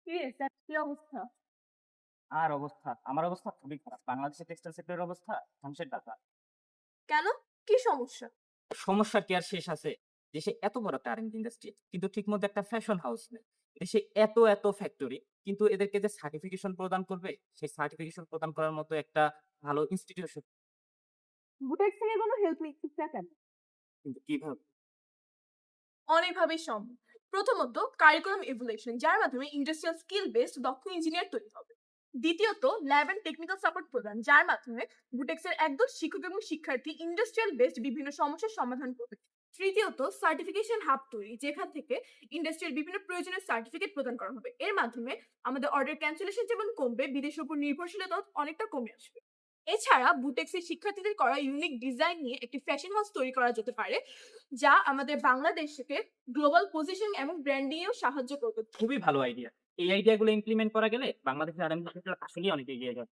কিরে স্যার কি অবস্থা? আমার অবস্থা খুবই খারাপ। বাংলাদেশের টেক্সটাইল সেক্টরের অবস্থা ধ্বংসের ডাকা। কেন? কি সমস্যা? সমস্যার কি আর শেষ আছে? দেশে এত বড় একটা R&D ইন্ডাস্ট্রি কিন্তু ঠিকমতো একটা ফ্যাশন হাউস নেই। দেশে এত ফ্যাক্টরি কিন্তু এদেরকে যে সার্টিফিকেশন প্রদান করবে, সেই সার্টিফিকেশন প্রদান করার মতো একটা ভালো ইনস্টিটিউশন বুটেক্স থেকে কোনো হেল্প নিচ্ছিস না কেন? কিন্তু কিভাবে? অনেকভাবেই সম্ভব। প্রথমত কারিকুলাম ইভলিউশন যার মাধ্যমে ইন্ডাস্ট্রিয়াল স্কিল বেসড দক্ষ ইঞ্জিনিয়ার তৈরি হবে। দ্বিতীয়ত ল্যাব এন্ড টেকনিক্যাল সাপোর্ট প্রদান যার মাধ্যমে বুটেক্সের একদল শিক্ষক এবং শিক্ষার্থী ইন্ডাস্ট্রিয়াল বেসড বিভিন্ন সমস্যার সমাধান করবে। তৃতীয়ত সার্টিফিকেশন হাব তৈরি যেখান থেকে ইন্ডাস্ট্রিয়াল বিভিন্ন প্রয়োজনীয় সার্টিফিকেট প্রদান করা হবে। এর মাধ্যমে আমাদের অর্ডার ক্যান্সেলেশন যেমন কমবে, বিদেশের উপর নির্ভরশীলতা অনেকটা কমে আসবে। এছাড়া বুটেক্সের শিক্ষার্থীদের করা ইউনিক ডিজাইন নিয়ে একটি ফ্যাশন হাউস তৈরি করা যেতে পারে, যা আমাদের বাংলাদেশকে গ্লোবাল পজিশন এবং ব্র্যান্ডিং এও সাহায্য করবে। খুবই ভালো আইডিয়া। এই আইডিয়া গুলো ইমপ্লিমেন্ট করা গেলে বাংলাদেশের R&D সেক্টর আসলেই অনেক এগিয়ে যাবে।